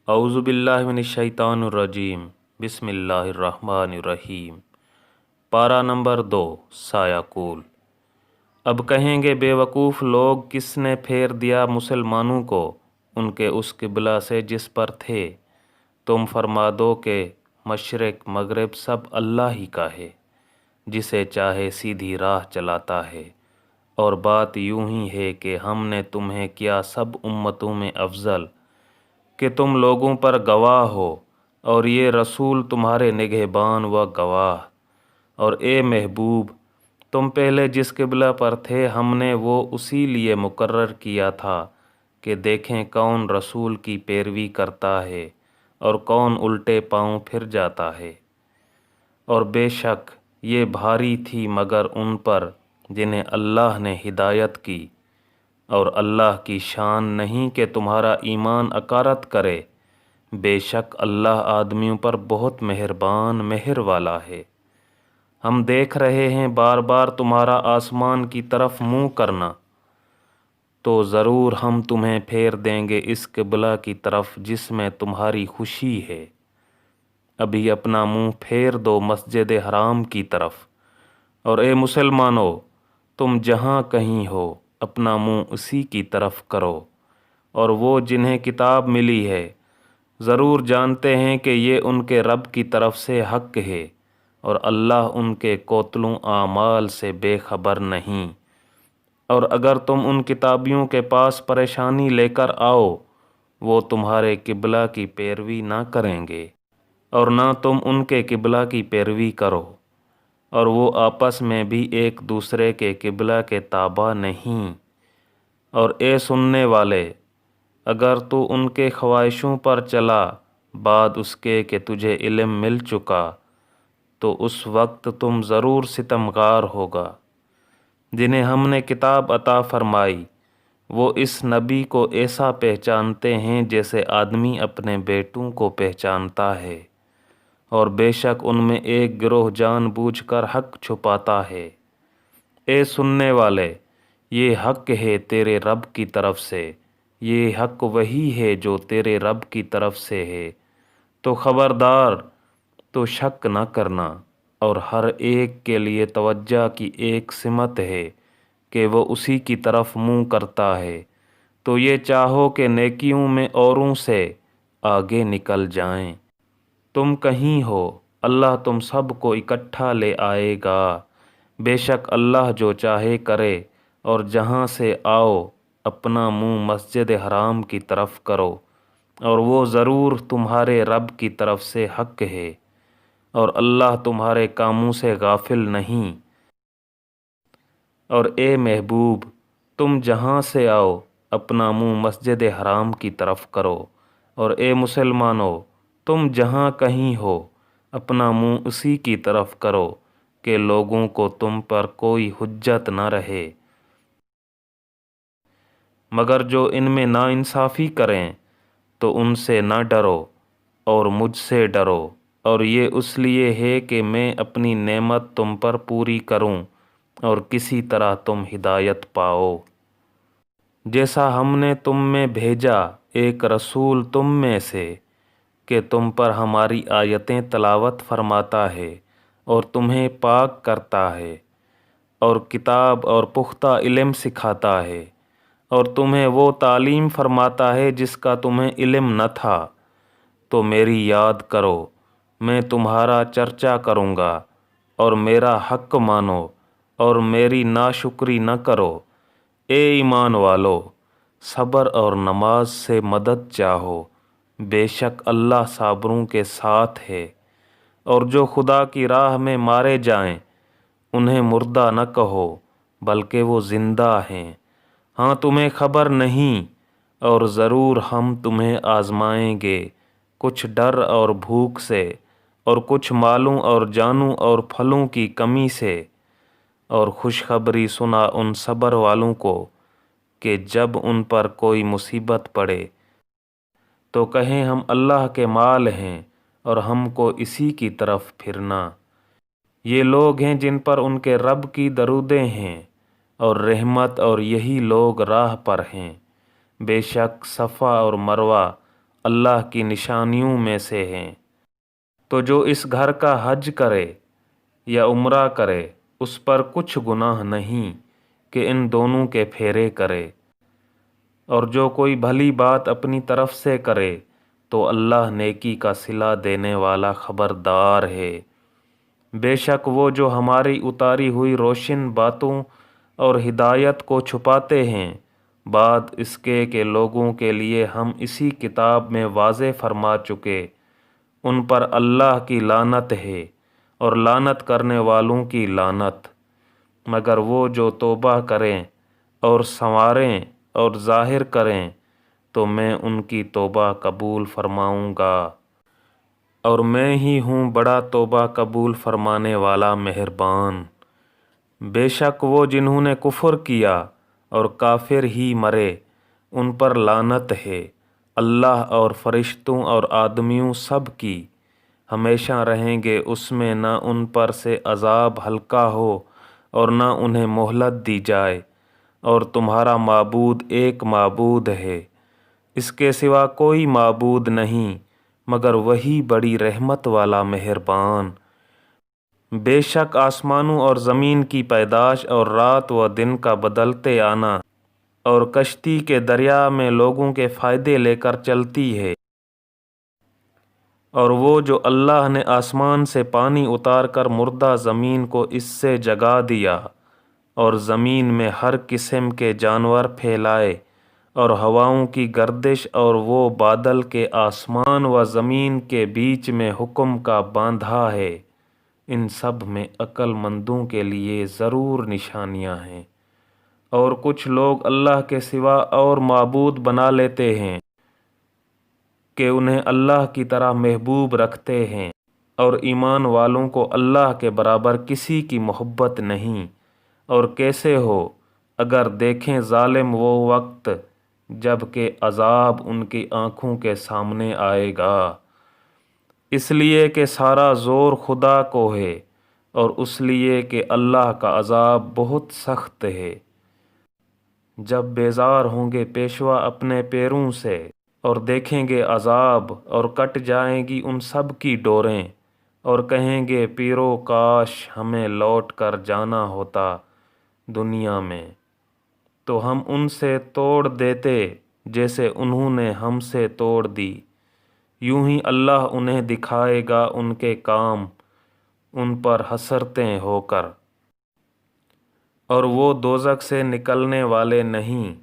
اعوذ باللہ من الشیطان الرجیم بسم اللہ الرحمن الرحیم۔ پارہ نمبر 2 سایہ کول۔ اب کہیں گے بے وقوف لوگ، کس نے پھیر دیا مسلمانوں کو ان کے اس قبلہ سے جس پر تھے؟ تم فرما دو کہ مشرق مغرب سب اللہ ہی کا ہے، جسے چاہے سیدھی راہ چلاتا ہے۔ اور بات یوں ہی ہے کہ ہم نے تمہیں کیا سب امتوں میں افضل، کہ تم لوگوں پر گواہ ہو، اور یہ رسول تمہارے نگہبان و گواہ۔ اور اے محبوب، تم پہلے جس قبلہ پر تھے ہم نے وہ اسی لیے مقرر کیا تھا کہ دیکھیں کون رسول کی پیروی کرتا ہے اور کون الٹے پاؤں پھر جاتا ہے۔ اور بے شک یہ بھاری تھی مگر ان پر جنہیں اللہ نے ہدایت کی، اور اللہ کی شان نہیں کہ تمہارا ایمان اکارت کرے۔ بے شک اللہ آدمیوں پر بہت مہربان مہر والا ہے۔ ہم دیکھ رہے ہیں بار بار تمہارا آسمان کی طرف منہ کرنا، تو ضرور ہم تمہیں پھیر دیں گے اس قبلہ کی طرف جس میں تمہاری خوشی ہے۔ ابھی اپنا منہ پھیر دو مسجد حرام کی طرف۔ اور اے مسلمانوں، تم جہاں کہیں ہو اپنا منہ اسی کی طرف کرو۔ اور وہ جنہیں کتاب ملی ہے ضرور جانتے ہیں کہ یہ ان کے رب کی طرف سے حق ہے، اور اللہ ان کے کوتلوں اعمال سے بے خبر نہیں۔ اور اگر تم ان کتابیوں کے پاس پریشانی لے کر آؤ، وہ تمہارے قبلہ کی پیروی نہ کریں گے، اور نہ تم ان کے قبلہ کی پیروی کرو، اور وہ آپس میں بھی ایک دوسرے کے قبلہ کے تابع نہیں۔ اور اے سننے والے، اگر تو ان کے خواہشوں پر چلا بعد اس کے کہ تجھے علم مل چکا، تو اس وقت تم ضرور ستمگار ہوگا۔ جنہیں ہم نے کتاب عطا فرمائی وہ اس نبی کو ایسا پہچانتے ہیں جیسے آدمی اپنے بیٹوں کو پہچانتا ہے، اور بے شک ان میں ایک گروہ جان بوجھ کر حق چھپاتا ہے۔ اے سننے والے، یہ حق ہے تیرے رب کی طرف سے، یہ حق وہی ہے جو تیرے رب کی طرف سے ہے، تو خبردار تو شک نہ کرنا۔ اور ہر ایک کے لیے توجہ کی ایک سمت ہے کہ وہ اسی کی طرف منہ کرتا ہے، تو یہ چاہو کہ نیکیوں میں اوروں سے آگے نکل جائیں۔ تم کہیں ہو اللہ تم سب کو اکٹھا لے آئے گا۔ بے شک اللہ جو چاہے کرے۔ اور جہاں سے آؤ اپنا منہ مسجد حرام کی طرف کرو، اور وہ ضرور تمہارے رب کی طرف سے حق ہے، اور اللہ تمہارے کاموں سے غافل نہیں۔ اور اے محبوب، تم جہاں سے آؤ اپنا منہ مسجد حرام کی طرف کرو، اور اے مسلمانوں، تم جہاں کہیں ہو اپنا منہ اسی کی طرف کرو کہ لوگوں کو تم پر کوئی حجت نہ رہے۔ مگر جو ان میں ناانصافی کریں تو ان سے نہ ڈرو اور مجھ سے ڈرو، اور یہ اس لیے ہے کہ میں اپنی نعمت تم پر پوری کروں اور کسی طرح تم ہدایت پاؤ۔ جیسا ہم نے تم میں بھیجا ایک رسول تم میں سے کہ تم پر ہماری آیتیں تلاوت فرماتا ہے اور تمہیں پاک کرتا ہے، اور کتاب اور پختہ علم سکھاتا ہے، اور تمہیں وہ تعلیم فرماتا ہے جس کا تمہیں علم نہ تھا، تو میری یاد کرو، میں تمہارا چرچا کروں گا، اور میرا حق مانو اور میری ناشکری نہ کرو۔ اے ایمان والو، صبر اور نماز سے مدد چاہو، بے شک اللہ صابروں کے ساتھ ہے۔ اور جو خدا کی راہ میں مارے جائیں انہیں مردہ نہ کہو بلکہ وہ زندہ ہیں۔ ہاں تمہیں خبر نہیں، اور ضرور ہم تمہیں آزمائیں گے، کچھ ڈر اور بھوک سے، اور کچھ مالوں اور جانوں اور پھلوں کی کمی سے۔ اور خوشخبری سنا ان صبر والوں کو کہ جب ان پر کوئی مصیبت پڑے تو کہیں ہم اللہ کے مال ہیں اور ہم کو اسی کی طرف پھرنا۔ یہ لوگ ہیں جن پر ان کے رب کی درودیں ہیں اور رحمت، اور یہی لوگ راہ پر ہیں۔ بے شک صفا اور مروہ اللہ کی نشانیوں میں سے ہیں۔ تو جو اس گھر کا حج کرے یا عمرہ کرے اس پر کچھ گناہ نہیں کہ ان دونوں کے پھیرے کرے، اور جو کوئی بھلی بات اپنی طرف سے کرے تو اللہ نیکی کا صلہ دینے والا خبردار ہے۔ بے شک وہ جو ہماری اتاری ہوئی روشن باتوں اور ہدایت کو چھپاتے ہیں، بعد اس کے کہ لوگوں کے لیے ہم اسی کتاب میں واضح فرما چکے، ان پر اللہ کی لعنت ہے اور لعنت کرنے والوں کی لعنت، مگر وہ جو توبہ کریں اور سنواریں اور ظاہر کریں تو میں ان کی توبہ قبول فرماؤں گا، اور میں ہی ہوں بڑا توبہ قبول فرمانے والا مہربان۔ بے شک وہ جنہوں نے کفر کیا اور کافر ہی مرے ان پر لعنت ہے، اللہ اور فرشتوں اور آدمیوں سب کی، ہمیشہ رہیں گے اس میں، نہ ان پر سے عذاب ہلکا ہو اور نہ انہیں مہلت دی جائے، اور تمہارا معبود ایک معبود ہے، اس کے سوا کوئی معبود نہیں مگر وہی بڑی رحمت والا مہربان۔ بے شک آسمانوں اور زمین کی پیدائش اور رات و دن کا بدلتے آنا اور کشتی کے دریا میں لوگوں کے فائدے لے کر چلتی ہے، اور وہ جو اللہ نے آسمان سے پانی اتار کر مردہ زمین کو اس سے جگا دیا اور زمین میں ہر قسم کے جانور پھیلائے اور ہواؤں کی گردش، اور وہ بادل کے آسمان و زمین کے بیچ میں حکم کا باندھا ہے، ان سب میں عقل مندوں کے لیے ضرور نشانیاں ہیں۔ اور کچھ لوگ اللہ کے سوا اور معبود بنا لیتے ہیں کہ انہیں اللہ کی طرح محبوب رکھتے ہیں، اور ایمان والوں کو اللہ کے برابر کسی کی محبت نہیں۔ اور کیسے ہو اگر دیکھیں ظالم وہ وقت جب کہ عذاب ان کی آنکھوں کے سامنے آئے گا، اس لیے کہ سارا زور خدا کو ہے، اور اس لیے کہ اللہ کا عذاب بہت سخت ہے۔ جب بیزار ہوں گے پیشوا اپنے پیروں سے اور دیکھیں گے عذاب، اور کٹ جائیں گی ان سب کی ڈوریں، اور کہیں گے پیرو کاش ہمیں لوٹ کر جانا ہوتا دنیا میں، تو ہم ان سے توڑ دیتے جیسے انہوں نے ہم سے توڑ دی، یوں ہی اللہ انہیں دکھائے گا ان کے کام ان پر حسرتیں ہو کر، اور وہ دوزخ سے نکلنے والے نہیں۔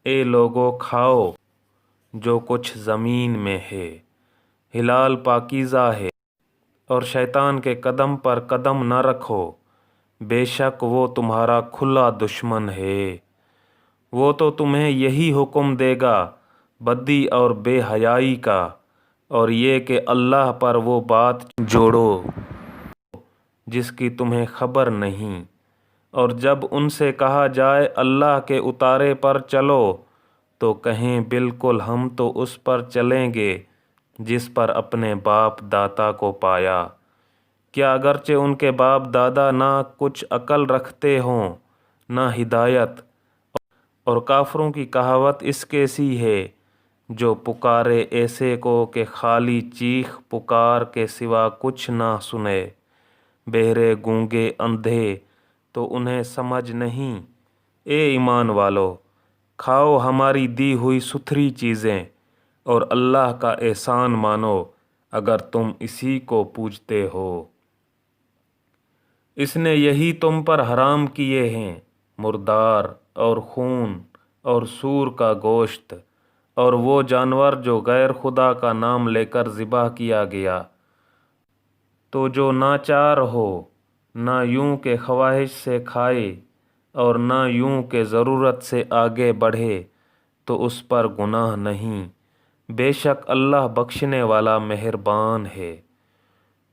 اے لوگو کھاؤ جو کچھ زمین میں ہے، حلال پاکیزہ ہے، اور شیطان کے قدم پر قدم نہ رکھو، بے شک وہ تمہارا کھلا دشمن ہے۔ وہ تو تمہیں یہی حکم دے گا بدی اور بے حیائی کا، اور یہ کہ اللہ پر وہ بات جوڑو جس کی تمہیں خبر نہیں، اور جب ان سے کہا جائے اللہ کے اتارے پر چلو تو کہیں بالکل ہم تو اس پر چلیں گے جس پر اپنے باپ دادا کو پایا، کیا اگرچہ ان کے باپ دادا نہ کچھ عقل رکھتے ہوں نہ ہدایت، اور کافروں کی کہاوت اس کیسی ہے جو پکارے ایسے کو کہ خالی چیخ پکار کے سوا کچھ نہ سنے، بہرے گونگے اندھے تو انہیں سمجھ نہیں۔ اے ایمان والو، کھاؤ ہماری دی ہوئی ستھری چیزیں اور اللہ کا احسان مانو اگر تم اسی کو پوجتے ہو۔ اس نے یہی تم پر حرام کیے ہیں، مردار اور خون اور سور کا گوشت، اور وہ جانور جو غیر خدا کا نام لے کر ذبح کیا گیا، تو جو ناچار ہو، نہ یوں کہ خواہش سے کھائے اور نہ یوں کہ ضرورت سے آگے بڑھے تو اس پر گناہ نہیں، بے شک اللہ بخشنے والا مہربان ہے۔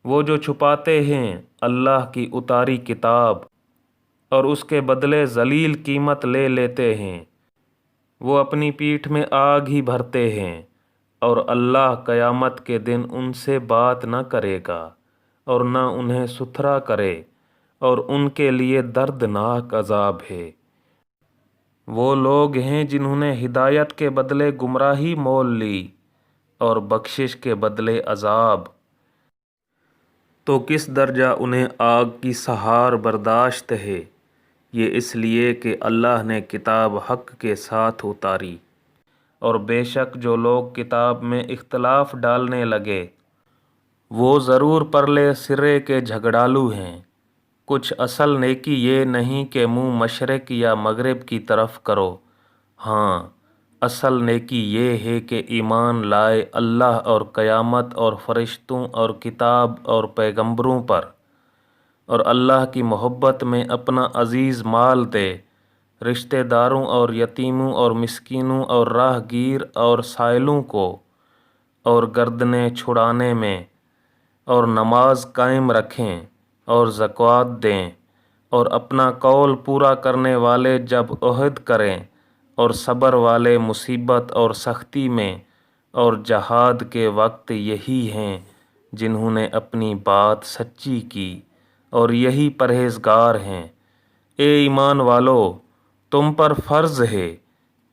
وہ جو چھپاتے ہیں اللہ کی اتاری کتاب اور اس کے بدلے ذلیل قیمت لے لیتے ہیں، وہ اپنی پیٹھ میں آگ ہی بھرتے ہیں، اور اللہ قیامت کے دن ان سے بات نہ کرے گا اور نہ انہیں ستھرا کرے، اور ان کے لیے دردناک عذاب ہے۔ وہ لوگ ہیں جنہوں نے ہدایت کے بدلے گمراہی مول لی، اور بخشش کے بدلے عذاب، تو کس درجہ انہیں آگ کی سہار برداشت ہے۔ یہ اس لیے کہ اللہ نے کتاب حق کے ساتھ اتاری، اور بے شک جو لوگ کتاب میں اختلاف ڈالنے لگے وہ ضرور پرلے سرے کے جھگڑالو ہیں۔ کچھ اصل نیکی یہ نہیں کہ منہ مشرق یا مغرب کی طرف کرو، ہاں اصل نیکی یہ ہے کہ ایمان لائے اللہ اور قیامت اور فرشتوں اور کتاب اور پیغمبروں پر، اور اللہ کی محبت میں اپنا عزیز مال دے، رشتہ داروں اور یتیموں اور مسکینوں اور راہ گیر اور سائلوں کو، اور گردنیں چھڑانے میں، اور نماز قائم رکھیں اور زکوٰۃ دیں، اور اپنا قول پورا کرنے والے جب عہد کریں، اور صبر والے مصیبت اور سختی میں اور جہاد کے وقت یہی ہیں جنہوں نے اپنی بات سچی کی، اور یہی پرہیزگار ہیں۔ اے ایمان والو، تم پر فرض ہے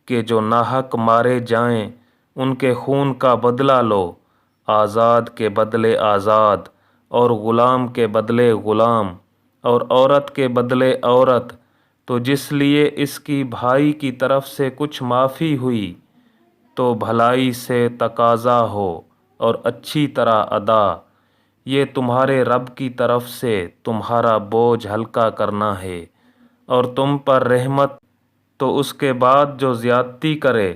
کہ جو ناحق مارے جائیں ان کے خون کا بدلہ لو، آزاد کے بدلے آزاد، اور غلام کے بدلے غلام، اور عورت کے بدلے عورت، تو جس لیے اس کی بھائی کی طرف سے کچھ معافی ہوئی تو بھلائی سے تقاضا ہو اور اچھی طرح ادا، یہ تمہارے رب کی طرف سے تمہارا بوجھ ہلکا کرنا ہے، اور تم پر رحمت، تو اس کے بعد جو زیادتی کرے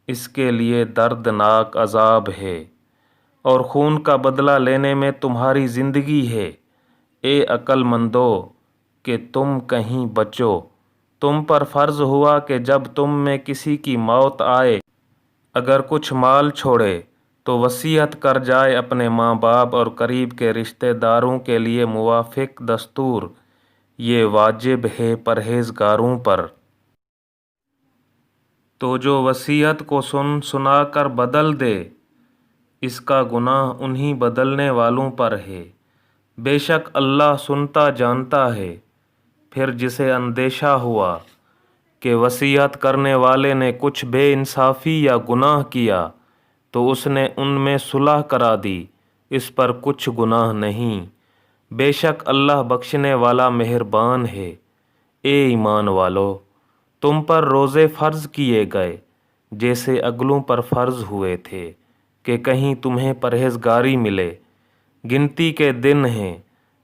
اس کے لیے دردناک عذاب ہے، اور خون کا بدلہ لینے میں تمہاری زندگی ہے۔ اے عقل مندو کہ تم کہیں بچو، تم پر فرض ہوا کہ جب تم میں کسی کی موت آئے اگر کچھ مال چھوڑے تو وصیت کر جائے اپنے ماں باپ اور قریب کے رشتہ داروں کے لیے موافق دستور، یہ واجب ہے پرہیزگاروں پر۔ تو جو وصیت کو سنا کر بدل دے اس کا گناہ انہی بدلنے والوں پر ہے، بے شک اللہ سنتا جانتا ہے۔ پھر جسے اندیشہ ہوا کہ وصیت کرنے والے نے کچھ بے انصافی یا گناہ کیا تو اس نے ان میں صلح کرا دی، اس پر کچھ گناہ نہیں، بے شک اللہ بخشنے والا مہربان ہے۔ اے ایمان والو، تم پر روزے فرض کیے گئے جیسے اگلوں پر فرض ہوئے تھے کہ کہیں تمہیں پرہیزگاری ملے۔ گنتی کے دن ہیں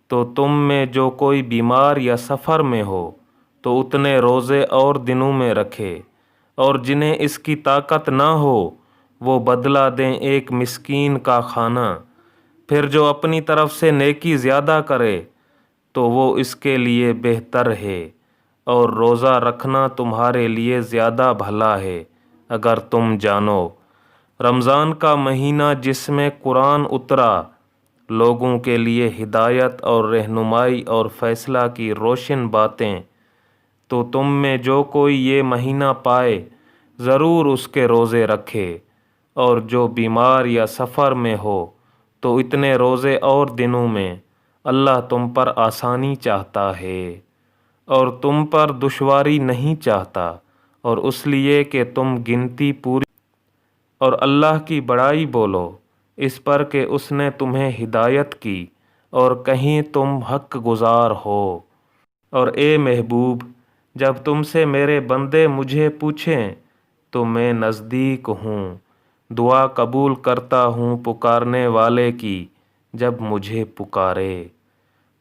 تو تم میں جو کوئی بیمار یا سفر میں ہو تو اتنے روزے اور دنوں میں رکھے، اور جنہیں اس کی طاقت نہ ہو وہ بدلہ دیں ایک مسکین کا کھانا۔ پھر جو اپنی طرف سے نیکی زیادہ کرے تو وہ اس کے لیے بہتر ہے، اور روزہ رکھنا تمہارے لیے زیادہ بھلا ہے اگر تم جانو۔ رمضان کا مہینہ جس میں قرآن اترا لوگوں کے لیے ہدایت اور رہنمائی اور فیصلہ کی روشن باتیں، تو تم میں جو کوئی یہ مہینہ پائے ضرور اس کے روزے رکھے، اور جو بیمار یا سفر میں ہو تو اتنے روزے اور دنوں میں، اللہ تم پر آسانی چاہتا ہے اور تم پر دشواری نہیں چاہتا، اور اس لیے کہ تم گنتی پوری اور اللہ کی بڑائی بولو اس پر کہ اس نے تمہیں ہدایت کی اور کہیں تم حق گزار ہو۔ اور اے محبوب، جب تم سے میرے بندے مجھے پوچھیں تو میں نزدیک ہوں، دعا قبول کرتا ہوں پکارنے والے کی جب مجھے پکارے۔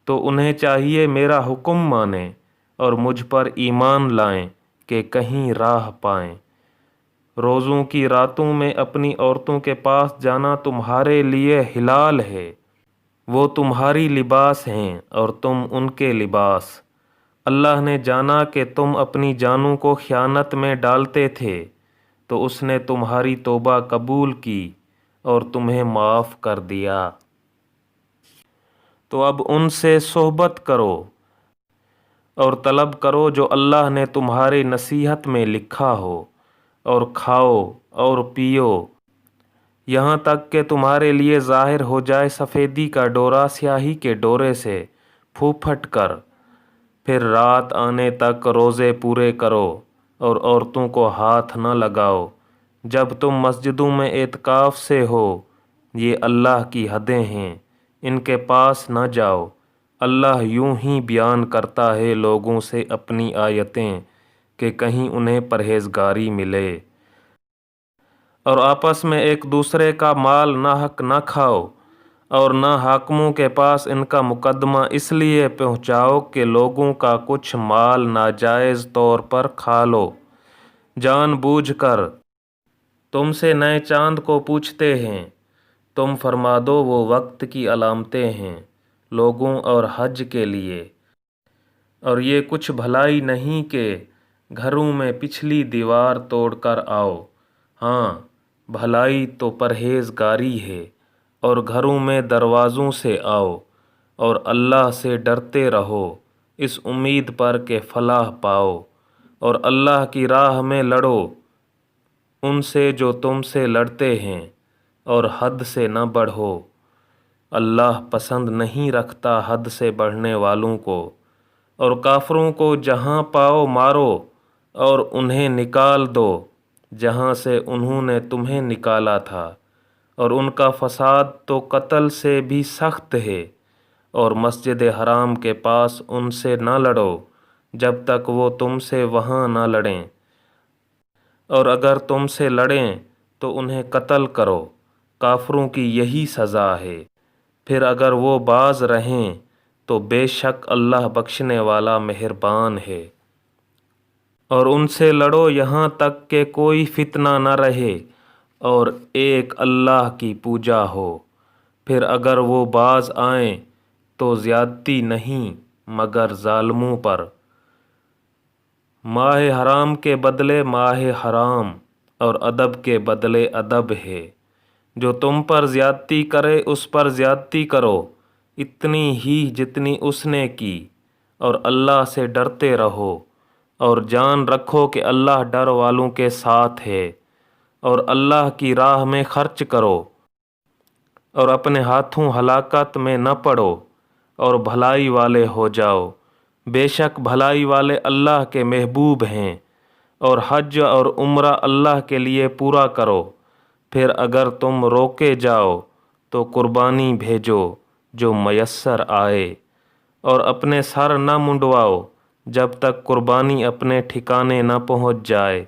تو انہیں چاہیے میرا حکم مانیں اور مجھ پر ایمان لائیں کہ کہیں راہ پائیں۔ روزوں کی راتوں میں اپنی عورتوں کے پاس جانا تمہارے لیے حلال ہے، وہ تمہاری لباس ہیں اور تم ان کے لباس۔ اللہ نے جانا کہ تم اپنی جانوں کو خیانت میں ڈالتے تھے تو اس نے تمہاری توبہ قبول کی اور تمہیں معاف کر دیا۔ تو اب ان سے صحبت کرو اور طلب کرو جو اللہ نے تمہاری نصیحت میں لکھا ہو، اور کھاؤ اور پیو یہاں تک کہ تمہارے لیے ظاہر ہو جائے سفیدی کا ڈورا سیاہی کے ڈورے سے پھوپھٹ کر، پھر رات آنے تک روزے پورے کرو اور عورتوں کو ہاتھ نہ لگاؤ جب تم مسجدوں میں اعتکاف سے ہو، یہ اللہ کی حدیں ہیں، ان کے پاس نہ جاؤ۔ اللہ یوں ہی بیان کرتا ہے لوگوں سے اپنی آیتیں کہ کہیں انہیں پرہیزگاری ملے۔ اور آپس میں ایک دوسرے کا مال ناحق نہ کھاؤ، اور نہ حاکموں کے پاس ان کا مقدمہ اس لیے پہنچاؤ کہ لوگوں کا کچھ مال ناجائز طور پر کھا لو۔ جان بوجھ کر تم سے نئے چاند کو پوچھتے ہیں، تم فرما دو وہ وقت کی علامتیں ہیں لوگوں اور حج کے لیے، اور یہ کچھ بھلائی نہیں کہ گھروں میں پچھلی دیوار توڑ کر آؤ۔ ہاں، بھلائی تو پرہیزگاری ہے، اور گھروں میں دروازوں سے آؤ، اور اللہ سے ڈرتے رہو اس امید پر کہ فلاح پاؤ، اور اللہ کی راہ میں لڑو ان سے جو تم سے لڑتے ہیں، اور حد سے نہ بڑھو۔ اللہ پسند نہیں رکھتا حد سے بڑھنے والوں کو۔ اور کافروں کو جہاں پاؤ مارو، اور انہیں نکال دو جہاں سے انہوں نے تمہیں نکالا تھا، اور ان کا فساد تو قتل سے بھی سخت ہے۔ اور مسجد حرام کے پاس ان سے نہ لڑو جب تک وہ تم سے وہاں نہ لڑیں، اور اگر تم سے لڑیں تو انہیں قتل کرو۔ کافروں کی یہی سزا ہے۔ پھر اگر وہ باز رہیں تو بے شک اللہ بخشنے والا مہربان ہے۔ اور ان سے لڑو یہاں تک کہ کوئی فتنہ نہ رہے اور ایک اللہ کی پوجا ہو۔ پھر اگر وہ باز آئیں تو زیادتی نہیں مگر ظالموں پر۔ ماہ حرام کے بدلے ماہ حرام، اور ادب کے بدلے ادب ہے۔ جو تم پر زیادتی کرے اس پر زیادتی کرو، اتنی ہی جتنی اس نے کی، اور اللہ سے ڈرتے رہو، اور جان رکھو کہ اللہ ڈر والوں کے ساتھ ہے۔ اور اللہ کی راہ میں خرچ کرو، اور اپنے ہاتھوں ہلاکت میں نہ پڑو، اور بھلائی والے ہو جاؤ۔ بے شک بھلائی والے اللہ کے محبوب ہیں۔ اور حج اور عمرہ اللہ کے لیے پورا کرو۔ پھر اگر تم روکے جاؤ تو قربانی بھیجو جو میسر آئے، اور اپنے سر نہ منڈواؤ جب تک قربانی اپنے ٹھکانے نہ پہنچ جائے۔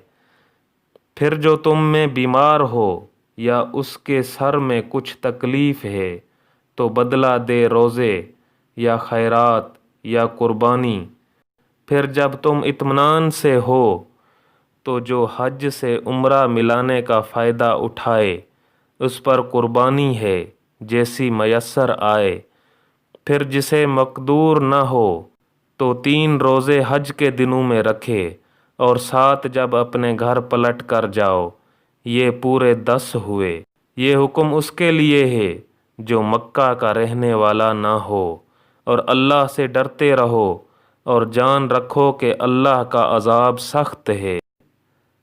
پھر جو تم میں بیمار ہو یا اس کے سر میں کچھ تکلیف ہے تو بدلہ دے روزے یا خیرات یا قربانی۔ پھر جب تم اطمینان سے ہو تو جو حج سے عمرہ ملانے کا فائدہ اٹھائے اس پر قربانی ہے جیسی میسر آئے۔ پھر جسے مقدور نہ ہو تو 3 روزے حج کے دنوں میں رکھے، اور 7 جب اپنے گھر پلٹ کر جاؤ، یہ پورے 10 ہوئے۔ یہ حکم اس کے لیے ہے جو مکہ کا رہنے والا نہ ہو۔ اور اللہ سے ڈرتے رہو، اور جان رکھو کہ اللہ کا عذاب سخت ہے۔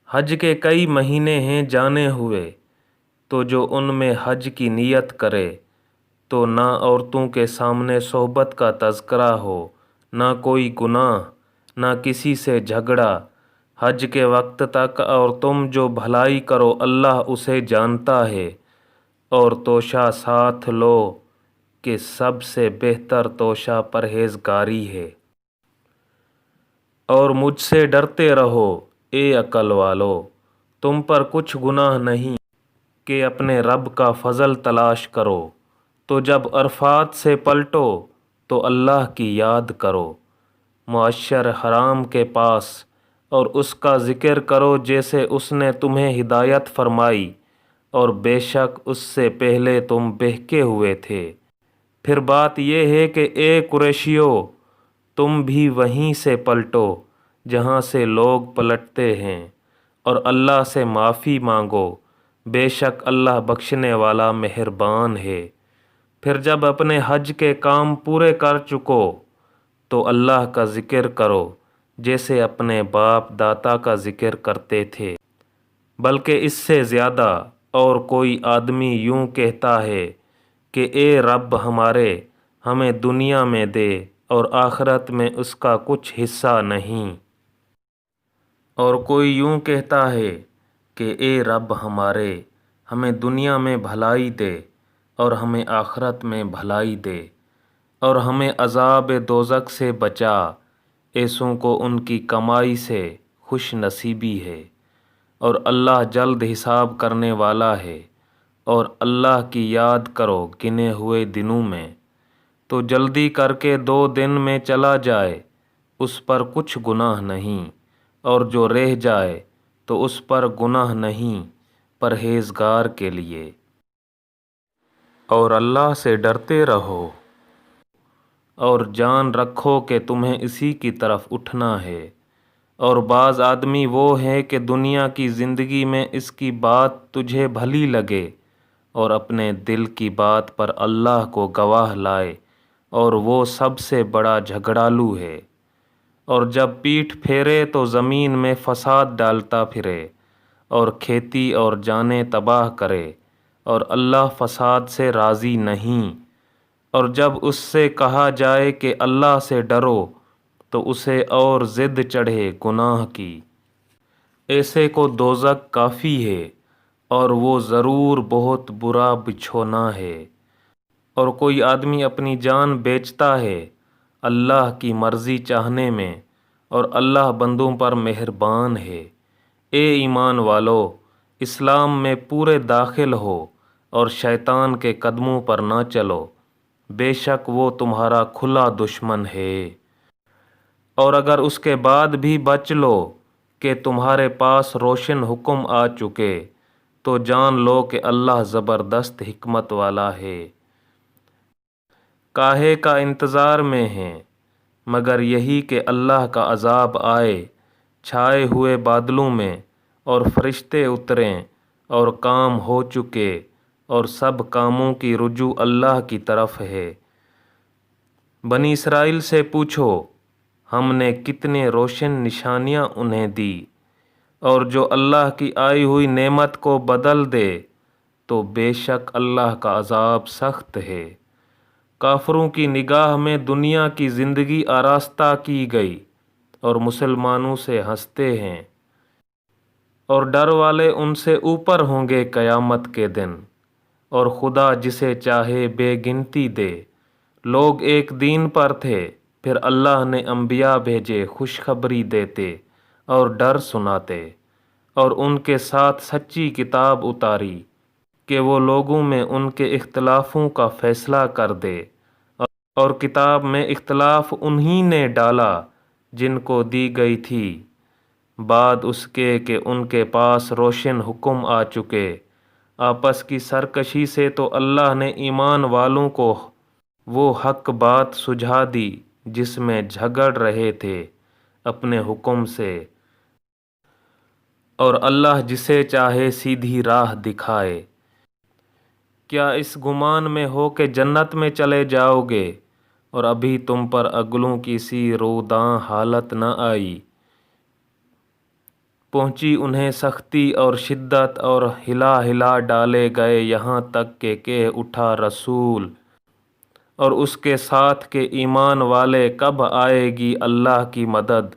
حج کے کئی مہینے ہیں جانے ہوئے، تو جو ان میں حج کی نیت کرے تو نہ عورتوں کے سامنے صحبت کا تذکرہ ہو، نہ کوئی گناہ، نہ کسی سے جھگڑا حج کے وقت تک۔ اور تم جو بھلائی کرو اللہ اسے جانتا ہے۔ اور توشہ ساتھ لو کہ سب سے بہتر توشہ پرہیزگاری ہے۔ اور مجھ سے ڈرتے رہو اے عقل والو، تم پر کچھ گناہ نہیں کہ اپنے رب کا فضل تلاش کرو۔ تو جب عرفات سے پلٹو تو اللہ کی یاد کرو، معشر حرام کے پاس، اور اس کا ذکر کرو جیسے اس نے تمہیں ہدایت فرمائی، اور بے شک اس سے پہلے تم بہکے ہوئے تھے۔ پھر بات یہ ہے کہ اے قریشیو، تم بھی وہیں سے پلٹو جہاں سے لوگ پلٹتے ہیں، اور اللہ سے معافی مانگو، بے شک اللہ بخشنے والا مہربان ہے۔ پھر جب اپنے حج کے کام پورے کر چکو تو اللہ کا ذکر کرو جیسے اپنے باپ دادا کا ذکر کرتے تھے، بلکہ اس سے زیادہ۔ اور کوئی آدمی یوں کہتا ہے کہ اے رب ہمارے، ہمیں دنیا میں دے اور آخرت میں اس کا کچھ حصہ نہیں۔ اور کوئی یوں کہتا ہے کہ اے رب ہمارے، ہمیں دنیا میں بھلائی دے اور ہمیں آخرت میں بھلائی دے، اور ہمیں عذاب دوزخ سے بچا۔ ایسوں کو ان کی کمائی سے خوش نصیبی ہے، اور اللہ جلد حساب کرنے والا ہے۔ اور اللہ کی یاد کرو گنے ہوئے دنوں میں، تو جلدی کر کے 2 دن میں چلا جائے، اس پر کچھ گناہ نہیں، اور جو رہ جائے تو اس پر گناہ نہیں پرہیزگار کے لیے۔ اور اللہ سے ڈرتے رہو، اور جان رکھو کہ تمہیں اسی کی طرف اٹھنا ہے۔ اور بعض آدمی وہ ہے کہ دنیا کی زندگی میں اس کی بات تجھے بھلی لگے، اور اپنے دل کی بات پر اللہ کو گواہ لائے، اور وہ سب سے بڑا جھگڑالو ہے۔ اور جب پیٹھ پھیرے تو زمین میں فساد ڈالتا پھرے، اور کھیتی اور جانیں تباہ کرے، اور اللہ فساد سے راضی نہیں۔ اور جب اس سے کہا جائے کہ اللہ سے ڈرو، تو اسے اور ضد چڑھے گناہ کی۔ ایسے کو دوزخ کافی ہے، اور وہ ضرور بہت برا بچھونا ہے۔ اور کوئی آدمی اپنی جان بیچتا ہے اللہ کی مرضی چاہنے میں، اور اللہ بندوں پر مہربان ہے۔ اے ایمان والو، اسلام میں پورے داخل ہو، اور شیطان کے قدموں پر نہ چلو، بے شک وہ تمہارا کھلا دشمن ہے۔ اور اگر اس کے بعد بھی بچ لو کہ تمہارے پاس روشن حکم آ چکے، تو جان لو کہ اللہ زبردست حکمت والا ہے۔ کاہے کا انتظار میں ہیں، مگر یہی کہ اللہ کا عذاب آئے چھائے ہوئے بادلوں میں، اور فرشتے اتریں، اور کام ہو چکے، اور سب کاموں کی رجوع اللہ کی طرف ہے۔ بنی اسرائیل سے پوچھو، ہم نے کتنے روشن نشانیاں انہیں دی۔ اور جو اللہ کی آئی ہوئی نعمت کو بدل دے تو بے شک اللہ کا عذاب سخت ہے۔ کافروں کی نگاہ میں دنیا کی زندگی آراستہ کی گئی، اور مسلمانوں سے ہنستے ہیں۔ اور ڈر والے ان سے اوپر ہوں گے قیامت کے دن، اور خدا جسے چاہے بے گنتی دے۔ لوگ ایک دین پر تھے، پھر اللہ نے انبیاء بھیجے خوشخبری دیتے اور ڈر سناتے، اور ان کے ساتھ سچی کتاب اتاری کہ وہ لوگوں میں ان کے اختلافوں کا فیصلہ کر دے۔ اور کتاب میں اختلاف انہی نے ڈالا جن کو دی گئی تھی، بعد اس کے کہ ان کے پاس روشن حکم آ چکے۔ آپس کی سرکشی سے تو اللہ نے ایمان والوں کو وہ حق بات سجھا دی جس میں جھگڑ رہے تھے اپنے حکم سے، اور اللہ جسے چاہے سیدھی راہ دکھائے۔ کیا اس گمان میں ہو کہ جنت میں چلے جاؤ گے، اور ابھی تم پر اگلوں کی سی روداں حالت نہ آئی؟ پہنچی انہیں سختی اور شدت، اور ہلا ہلا ڈالے گئے یہاں تک کہ کہہ اٹھا رسول اور اس کے ساتھ کہ ایمان والے، کب آئے گی اللہ کی مدد؟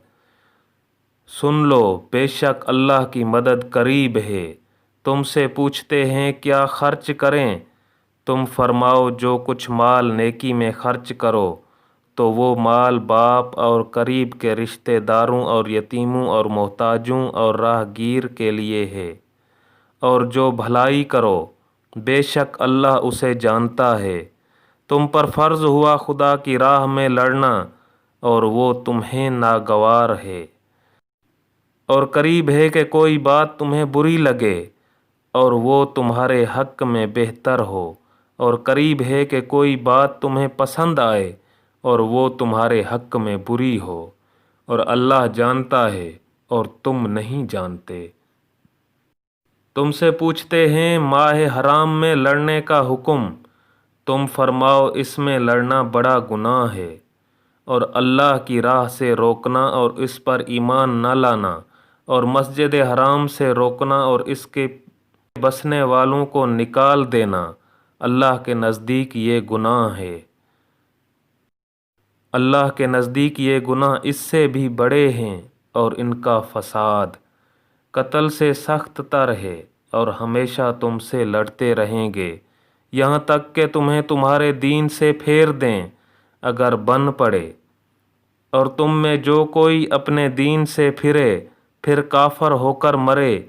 سن لو، بے شک اللہ کی مدد قریب ہے۔ تم سے پوچھتے ہیں کیا خرچ کریں؟ تم فرماؤ جو کچھ مال نیکی میں خرچ کرو تو وہ مال باپ اور قریب کے رشتہ داروں اور یتیموں اور محتاجوں اور راہ گیر کے لیے ہے، اور جو بھلائی کرو بے شک اللہ اسے جانتا ہے۔ تم پر فرض ہوا خدا کی راہ میں لڑنا، اور وہ تمہیں ناگوار ہے۔ اور قریب ہے کہ کوئی بات تمہیں بری لگے، اور وہ تمہارے حق میں بہتر ہو، اور قریب ہے کہ کوئی بات تمہیں پسند آئے، اور وہ تمہارے حق میں بری ہو، اور اللہ جانتا ہے اور تم نہیں جانتے۔ تم سے پوچھتے ہیں ماہ حرام میں لڑنے کا حکم، تم فرماؤ اس میں لڑنا بڑا گناہ ہے، اور اللہ کی راہ سے روکنا اور اس پر ایمان نہ لانا، اور مسجد حرام سے روکنا اور اس کے بسنے والوں کو نکال دینا، اللہ کے نزدیک یہ گناہ ہے۔ اللہ کے نزدیک یہ گناہ اس سے بھی بڑے ہیں، اور ان کا فساد۔ قتل سے سخت تر ہے اور ہمیشہ تم سے لڑتے رہیں گے یہاں تک کہ تمہیں تمہارے دین سے پھیر دیں اگر بن پڑے۔ اور تم میں جو کوئی اپنے دین سے پھرے پھر کافر ہو کر مرے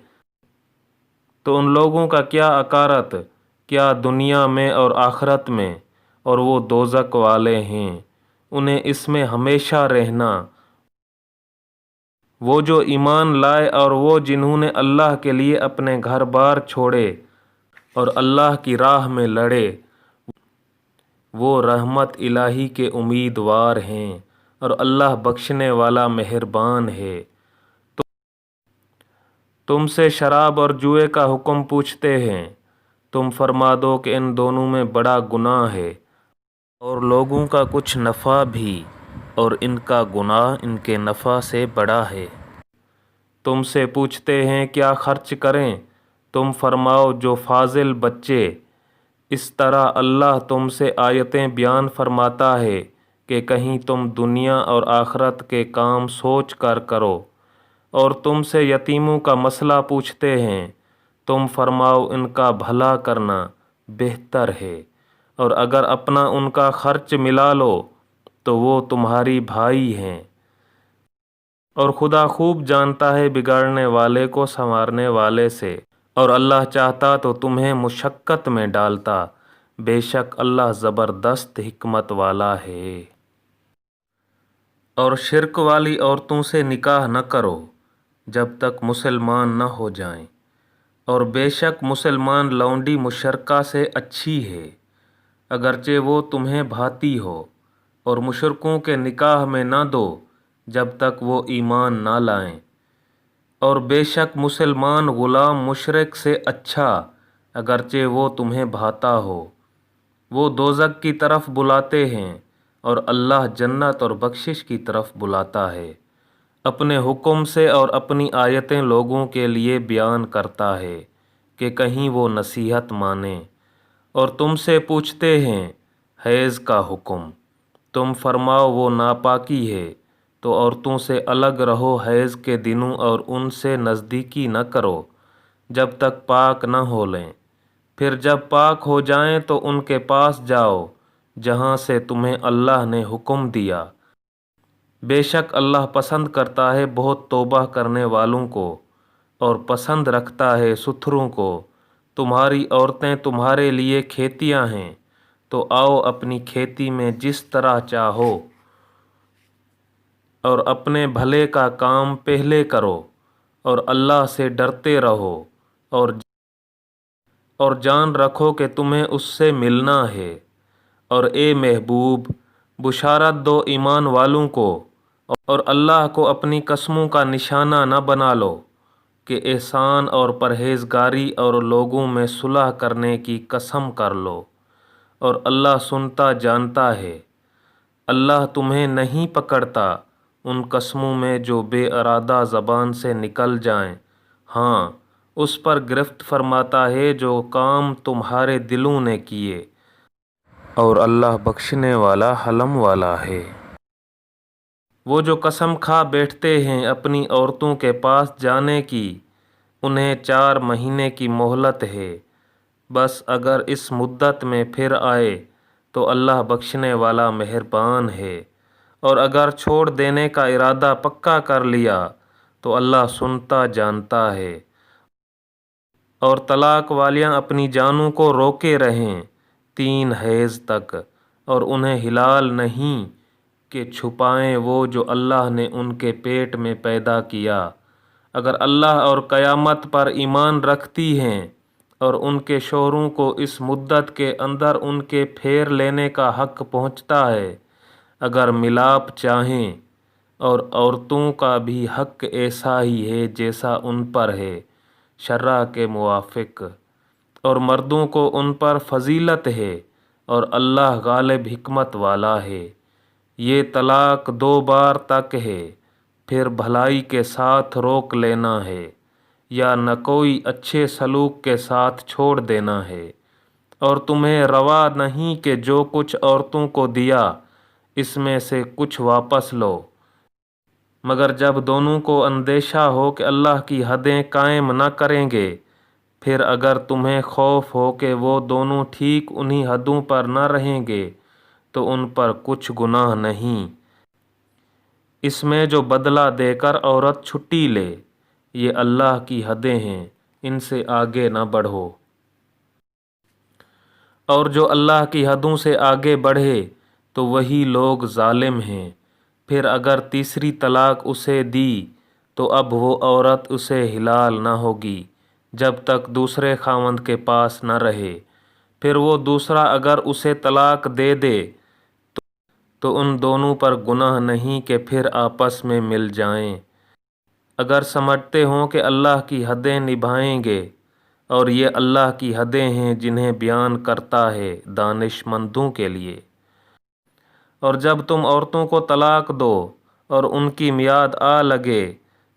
تو ان لوگوں کا کیا اکارت، کیا دنیا میں اور آخرت میں، اور وہ دوزخ والے ہیں، انہیں اس میں ہمیشہ رہنا۔ وہ جو ایمان لائے اور وہ جنہوں نے اللہ کے لیے اپنے گھر بار چھوڑے اور اللہ کی راہ میں لڑے، وہ رحمت الہی کے امیدوار ہیں اور اللہ بخشنے والا مہربان ہے۔ تم سے شراب اور جوئے کا حکم پوچھتے ہیں، تم فرما دو کہ ان دونوں میں بڑا گناہ ہے اور لوگوں کا کچھ نفع بھی، اور ان کا گناہ ان کے نفع سے بڑا ہے۔ تم سے پوچھتے ہیں کیا خرچ کریں، تم فرماؤ جو فاضل بچے۔ اس طرح اللہ تم سے آیتیں بیان فرماتا ہے کہ کہیں تم دنیا اور آخرت کے کام سوچ کر کرو۔ اور تم سے یتیموں کا مسئلہ پوچھتے ہیں، تم فرماؤ ان کا بھلا کرنا بہتر ہے، اور اگر اپنا ان کا خرچ ملا لو تو وہ تمہاری بھائی ہیں، اور خدا خوب جانتا ہے بگاڑنے والے کو سنوارنے والے سے، اور اللہ چاہتا تو تمہیں مشقت میں ڈالتا، بے شک اللہ زبردست حکمت والا ہے۔ اور شرک والی عورتوں سے نکاح نہ کرو جب تک مسلمان نہ ہو جائیں، اور بے شک مسلمان لونڈی مشرکہ سے اچھی ہے اگرچہ وہ تمہیں بھاتی ہو، اور مشرکوں کے نکاح میں نہ دو جب تک وہ ایمان نہ لائیں، اور بے شک مسلمان غلام مشرک سے اچھا اگرچہ وہ تمہیں بھاتا ہو۔ وہ دوزخ کی طرف بلاتے ہیں اور اللہ جنت اور بخشش کی طرف بلاتا ہے، اپنے حکم سے اور اپنی آیتیں لوگوں کے لیے بیان کرتا ہے کہ کہیں وہ نصیحت مانیں۔ اور تم سے پوچھتے ہیں حیض کا حکم، تم فرماؤ وہ ناپاکی ہے، تو عورتوں سے الگ رہو حیض کے دنوں اور ان سے نزدیکی نہ کرو جب تک پاک نہ ہو لیں، پھر جب پاک ہو جائیں تو ان کے پاس جاؤ جہاں سے تمہیں اللہ نے حکم دیا، بے شک اللہ پسند کرتا ہے بہت توبہ کرنے والوں کو، اور پسند رکھتا ہے ستھروں کو۔ تمہاری عورتیں تمہارے لیے کھیتیاں ہیں، تو آؤ اپنی کھیتی میں جس طرح چاہو، اور اپنے بھلے کا کام پہلے کرو، اور اللہ سے ڈرتے رہو، اور جان رکھو کہ تمہیں اس سے ملنا ہے۔ اور اے محبوب، بشارت دو ایمان والوں کو، اور اللہ کو اپنی قسموں کا نشانہ نہ بنا لو کہ احسان اور پرہیزگاری اور لوگوں میں صلح کرنے کی قسم کر لو، اور اللہ سنتا جانتا ہے۔ اللہ تمہیں نہیں پکڑتا ان قسموں میں جو بے ارادہ زبان سے نکل جائیں، ہاں اس پر گرفت فرماتا ہے جو کام تمہارے دلوں نے کیے، اور اللہ بخشنے والا حلم والا ہے۔ وہ جو قسم کھا بیٹھتے ہیں اپنی عورتوں کے پاس جانے کی، انہیں 4 مہینے کی مہلت ہے، بس اگر اس مدت میں پھر آئے تو اللہ بخشنے والا مہربان ہے، اور اگر چھوڑ دینے کا ارادہ پکا کر لیا تو اللہ سنتا جانتا ہے۔ اور طلاق والیاں اپنی جانوں کو روکے رہیں 3 حیض تک، اور انہیں حلال نہیں کہ چھپائیں وہ جو اللہ نے ان کے پیٹ میں پیدا کیا، اگر اللہ اور قیامت پر ایمان رکھتی ہیں، اور ان کے شوہروں کو اس مدت کے اندر ان کے پھیر لینے کا حق پہنچتا ہے اگر ملاپ چاہیں، اور عورتوں کا بھی حق ایسا ہی ہے جیسا ان پر ہے شرع کے موافق، اور مردوں کو ان پر فضیلت ہے، اور اللہ غالب حکمت والا ہے۔ یہ طلاق 2 بار تک ہے، پھر بھلائی کے ساتھ روک لینا ہے، یا نہ کوئی اچھے سلوک کے ساتھ چھوڑ دینا ہے۔ اور تمہیں روا نہیں کہ جو کچھ عورتوں کو دیا اس میں سے کچھ واپس لو، مگر جب دونوں کو اندیشہ ہو کہ اللہ کی حدیں قائم نہ کریں گے، پھر اگر تمہیں خوف ہو کہ وہ دونوں ٹھیک انہی حدوں پر نہ رہیں گے تو ان پر کچھ گناہ نہیں۔ اس میں جو بدلہ دے کر عورت چھٹی لے، یہ اللہ کی حدیں ہیں، ان سے آگے نہ بڑھو۔ اور جو اللہ کی حدوں سے آگے بڑھے تو وہی لوگ ظالم ہیں۔ پھر اگر تیسری طلاق اسے دی تو اب وہ عورت اسے حلال نہ ہوگی جب تک دوسرے خاوند کے پاس نہ رہے۔ پھر وہ دوسرا اگر اسے طلاق دے دے تو ان دونوں پر گناہ نہیں کہ پھر آپس میں مل جائیں، اگر سمجھتے ہوں کہ اللہ کی حدیں نبھائیں گے، اور یہ اللہ کی حدیں ہیں جنہیں بیان کرتا ہے دانش مندوں کے لیے۔ اور جب تم عورتوں کو طلاق دو اور ان کی میعاد آ لگے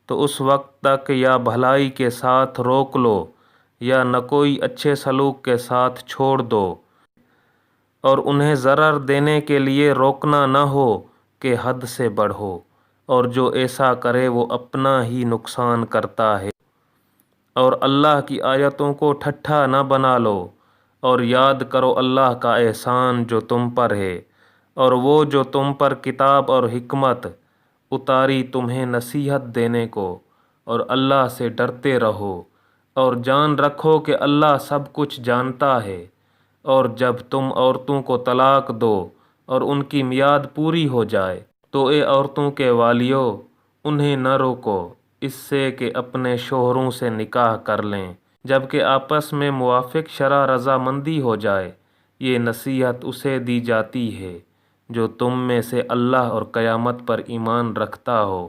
تو اس وقت تک یا بھلائی کے ساتھ روک لو یا نہ کوئی اچھے سلوک کے ساتھ چھوڑ دو، اور انہیں ضرر دینے کے لیے روکنا نہ ہو کہ حد سے بڑھو، اور جو ایسا کرے وہ اپنا ہی نقصان کرتا ہے۔ اور اللہ کی آیتوں کو ٹھٹھا نہ بنا لو، اور یاد کرو اللہ کا احسان جو تم پر ہے، اور وہ جو تم پر کتاب اور حکمت اتاری تمہیں نصیحت دینے کو، اور اللہ سے ڈرتے رہو، اور جان رکھو کہ اللہ سب کچھ جانتا ہے۔ اور جب تم عورتوں کو طلاق دو اور ان کی میعاد پوری ہو جائے تو اے عورتوں کے والیو، انہیں نہ روکو اس سے کہ اپنے شوہروں سے نکاح کر لیں جبکہ آپس میں موافق شرع رضامندی ہو جائے۔ یہ نصیحت اسے دی جاتی ہے جو تم میں سے اللہ اور قیامت پر ایمان رکھتا ہو،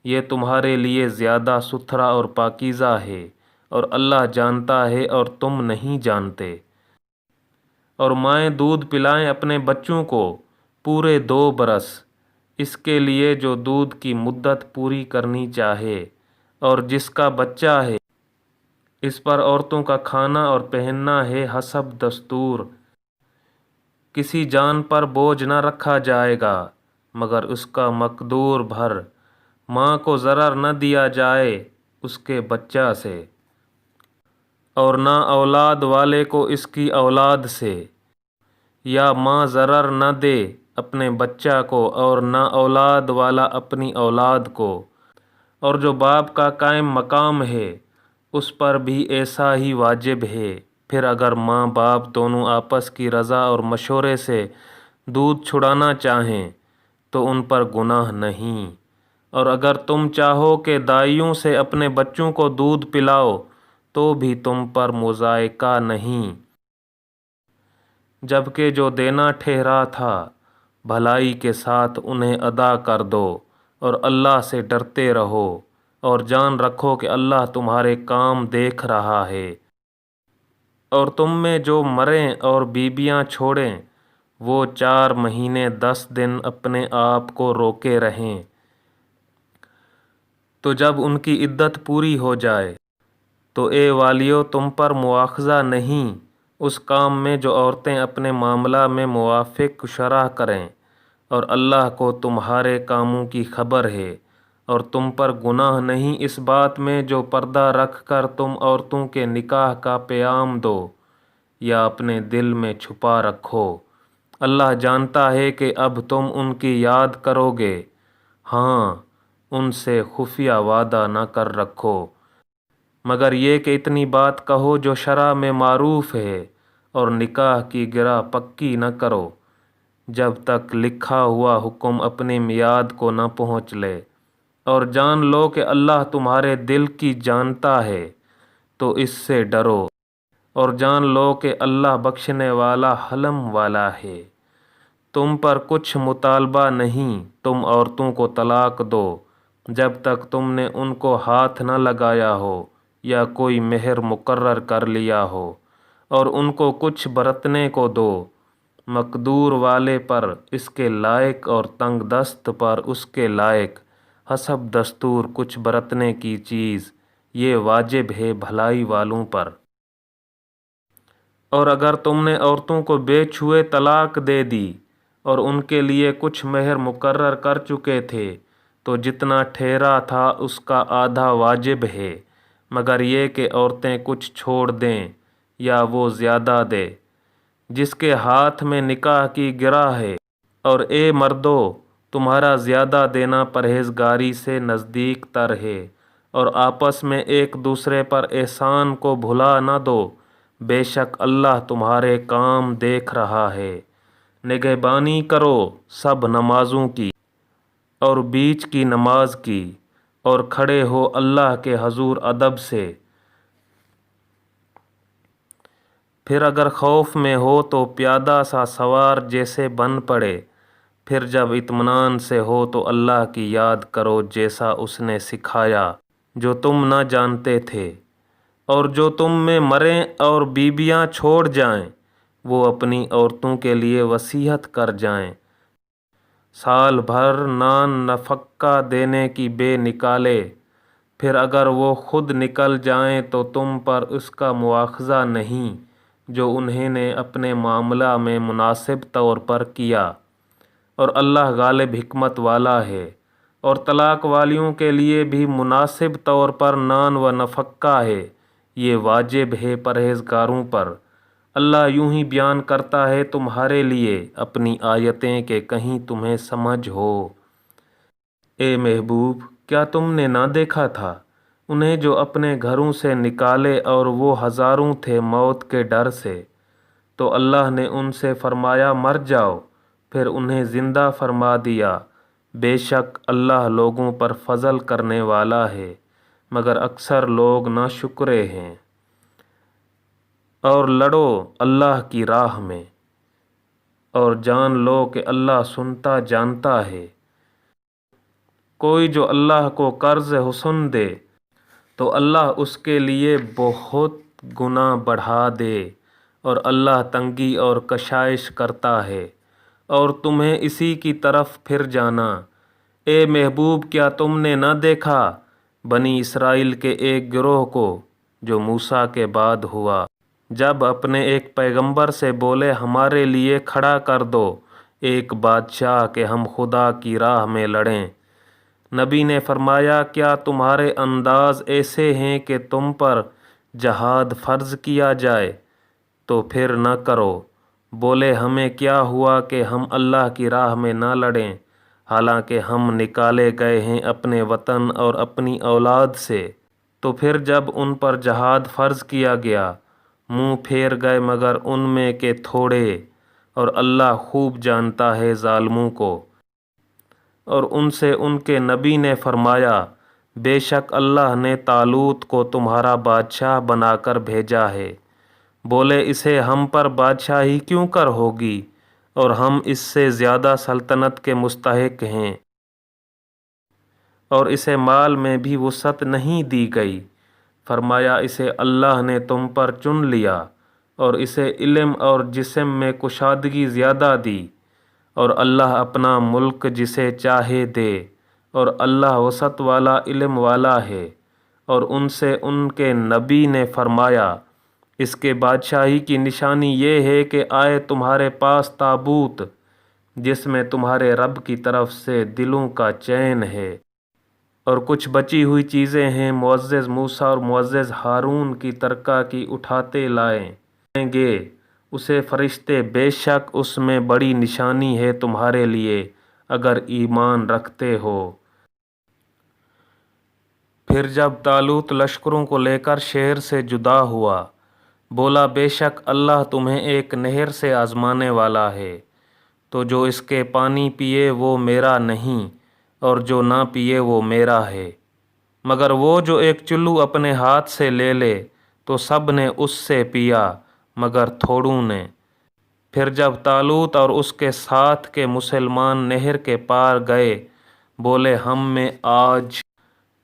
یہ تمہارے لیے زیادہ ستھرا اور پاکیزہ ہے، اور اللہ جانتا ہے اور تم نہیں جانتے۔ اور مائیں دودھ پلائیں اپنے بچوں کو پورے 2 برس، اس کے لیے جو دودھ کی مدت پوری کرنی چاہے، اور جس کا بچہ ہے اس پر عورتوں کا کھانا اور پہننا ہے حسب دستور۔ کسی جان پر بوجھ نہ رکھا جائے گا مگر اس کا مقدور بھر۔ ماں کو ضرر نہ دیا جائے اس کے بچہ سے، اور نہ اولاد والے کو اس کی اولاد سے، یا ماں ضرر نہ دے اپنے بچہ کو اور نہ اولاد والا اپنی اولاد کو۔ اور جو باپ کا قائم مقام ہے اس پر بھی ایسا ہی واجب ہے۔ پھر اگر ماں باپ دونوں آپس کی رضا اور مشورے سے دودھ چھڑانا چاہیں تو ان پر گناہ نہیں۔ اور اگر تم چاہو کہ دائیوں سے اپنے بچوں کو دودھ پلاؤ تو بھی تم پر مضائقہ نہیں، جبکہ جو دینا ٹھہرا تھا بھلائی کے ساتھ انہیں ادا کر دو، اور اللہ سے ڈرتے رہو، اور جان رکھو کہ اللہ تمہارے کام دیکھ رہا ہے۔ اور تم میں جو مریں اور بیویاں چھوڑیں وہ 4 مہینے 10 دن اپنے آپ کو روکے رہیں، تو جب ان کی عدت پوری ہو جائے تو اے والیو تم پر مواخذہ نہیں اس کام میں جو عورتیں اپنے معاملہ میں موافق شرع کریں، اور اللہ کو تمہارے کاموں کی خبر ہے۔ اور تم پر گناہ نہیں اس بات میں جو پردہ رکھ کر تم عورتوں کے نکاح کا پیام دو یا اپنے دل میں چھپا رکھو۔ اللہ جانتا ہے کہ اب تم ان کی یاد کرو گے، ہاں ان سے خفیہ وعدہ نہ کر رکھو، مگر یہ کہ اتنی بات کہو جو شرع میں معروف ہے، اور نکاح کی گرہ پکی نہ کرو جب تک لکھا ہوا حکم اپنی میعاد کو نہ پہنچ لے۔ اور جان لو کہ اللہ تمہارے دل کی جانتا ہے، تو اس سے ڈرو، اور جان لو کہ اللہ بخشنے والا حلم والا ہے۔ تم پر کچھ مطالبہ نہیں، تم عورتوں کو طلاق دو جب تک تم نے ان کو ہاتھ نہ لگایا ہو یا کوئی مہر مقرر کر لیا ہو، اور ان کو کچھ برتنے کو دو، مقدور والے پر اس کے لائق اور تنگ دست پر اس کے لائق، حسب دستور کچھ برتنے کی چیز، یہ واجب ہے بھلائی والوں پر۔ اور اگر تم نے عورتوں کو بے چھوئے طلاق دے دی اور ان کے لیے کچھ مہر مقرر کر چکے تھے تو جتنا ٹھہرا تھا اس کا آدھا واجب ہے، مگر یہ کہ عورتیں کچھ چھوڑ دیں یا وہ زیادہ دے۔ جس کے ہاتھ میں نکاح کی گرہ ہے، اور اے مردو تمہارا زیادہ دینا پرہیزگاری سے نزدیک تر ہے، اور آپس میں ایک دوسرے پر احسان کو بھلا نہ دو، بے شک اللہ تمہارے کام دیکھ رہا ہے۔ نگہبانی کرو سب نمازوں کی اور بیچ کی نماز کی، اور کھڑے ہو اللہ کے حضور ادب سے۔ پھر اگر خوف میں ہو تو پیادہ سا سوار جیسے بن پڑے، پھر جب اطمینان سے ہو تو اللہ کی یاد کرو جیسا اس نے سکھایا جو تم نہ جانتے تھے۔ اور جو تم میں مریں اور بیویاں چھوڑ جائیں، وہ اپنی عورتوں کے لیے وصیت کر جائیں، سال بھر نان نفقہ دینے کی بے نکالے۔ پھر اگر وہ خود نکل جائیں تو تم پر اس کا مواخذہ نہیں جو انہیں نے اپنے معاملہ میں مناسب طور پر کیا، اور اللہ غالب حکمت والا ہے۔ اور طلاق والیوں کے لیے بھی مناسب طور پر نان و نفقہ ہے، یہ واجب ہے پرہیزگاروں پر۔ اللہ یوں ہی بیان کرتا ہے تمہارے لیے اپنی آیتیں کہ کہیں تمہیں سمجھ ہو۔ اے محبوب، کیا تم نے نہ دیکھا تھا انہیں جو اپنے گھروں سے نکالے اور وہ ہزاروں تھے موت کے ڈر سے؟ تو اللہ نے ان سے فرمایا مر جاؤ، پھر انہیں زندہ فرما دیا۔ بے شک اللہ لوگوں پر فضل کرنے والا ہے، مگر اکثر لوگ ناشکرے ہیں۔ اور لڑو اللہ کی راہ میں، اور جان لو کہ اللہ سنتا جانتا ہے۔ کوئی جو اللہ کو قرض حسن دے تو اللہ اس کے لیے بہت گنا بڑھا دے، اور اللہ تنگی اور کشائش کرتا ہے، اور تمہیں اسی کی طرف پھر جانا۔ اے محبوب، کیا تم نے نہ دیکھا بنی اسرائیل کے ایک گروہ کو جو موسیٰ کے بعد ہوا، جب اپنے ایک پیغمبر سے بولے ہمارے لیے کھڑا کر دو ایک بادشاہ کہ ہم خدا کی راہ میں لڑیں۔ نبی نے فرمایا کیا تمہارے انداز ایسے ہیں کہ تم پر جہاد فرض کیا جائے تو پھر نہ کرو۔ بولے ہمیں کیا ہوا کہ ہم اللہ کی راہ میں نہ لڑیں، حالانکہ ہم نکالے گئے ہیں اپنے وطن اور اپنی اولاد سے۔ تو پھر جب ان پر جہاد فرض کیا گیا منہ پھیر گئے مگر ان میں کے تھوڑے، اور اللہ خوب جانتا ہے ظالموں کو۔ اور ان سے ان کے نبی نے فرمایا بے شک اللہ نے طالوت کو تمہارا بادشاہ بنا کر بھیجا ہے۔ بولے اسے ہم پر بادشاہی کیوں کر ہوگی، اور ہم اس سے زیادہ سلطنت کے مستحق ہیں، اور اسے مال میں بھی وسعت نہیں دی گئی۔ فرمایا اسے اللہ نے تم پر چن لیا، اور اسے علم اور جسم میں کشادگی زیادہ دی، اور اللہ اپنا ملک جسے چاہے دے، اور اللہ وسعت والا علم والا ہے۔ اور ان سے ان کے نبی نے فرمایا اس کے بادشاہی کی نشانی یہ ہے کہ آئے تمہارے پاس تابوت جس میں تمہارے رب کی طرف سے دلوں کا چین ہے، اور کچھ بچی ہوئی چیزیں ہیں معزز موسیٰ اور معزز ہارون کی ترکہ کی اٹھاتے لائیں گے اسے فرشتے، بے شک اس میں بڑی نشانی ہے تمہارے لیے اگر ایمان رکھتے ہو۔ پھر جب طالوت لشکروں کو لے کر شہر سے جدا ہوا، بولا بے شک اللہ تمہیں ایک نہر سے آزمانے والا ہے، تو جو اس کے پانی پیے وہ میرا نہیں، اور جو نہ پیے وہ میرا ہے، مگر وہ جو ایک چلو اپنے ہاتھ سے لے لے تو سب نے اس سے پیا مگر تھوڑوں نے۔ پھر جب طالوت اور اس کے ساتھ کے مسلمان نہر کے پار گئے، بولے ہم میں آج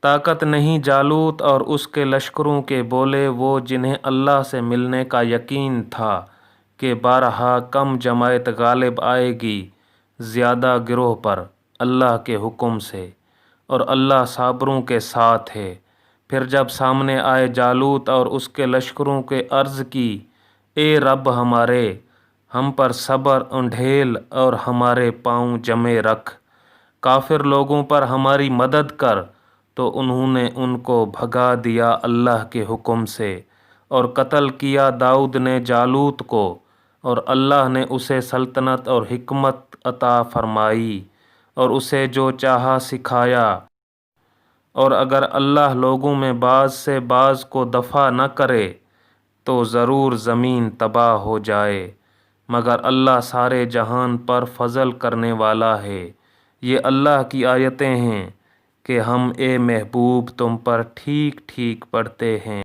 طاقت نہیں جالوت اور اس کے لشکروں کے۔ بولے وہ جنہیں اللہ سے ملنے کا یقین تھا کہ بارہا کم جماعت غالب آئے گی زیادہ گروہ پر اللہ کے حکم سے، اور اللہ صابروں کے ساتھ ہے۔ پھر جب سامنے آئے جالوت اور اس کے لشکروں کے عرض کی اے رب ہمارے، ہم پر صبر انڈھیل اور ہمارے پاؤں جمے رکھ، کافر لوگوں پر ہماری مدد کر، تو انہوں نے ان کو بھگا دیا اللہ کے حکم سے، اور قتل کیا داؤد نے جالوت کو، اور اللہ نے اسے سلطنت اور حکمت عطا فرمائی، اور اسے جو چاہا سکھایا۔ اور اگر اللہ لوگوں میں بعض سے بعض کو دفع نہ کرے تو ضرور زمین تباہ ہو جائے، مگر اللہ سارے جہان پر فضل کرنے والا ہے۔ یہ اللہ کی آیتیں ہیں کہ ہم اے محبوب تم پر ٹھیک ٹھیک پڑھتے ہیں۔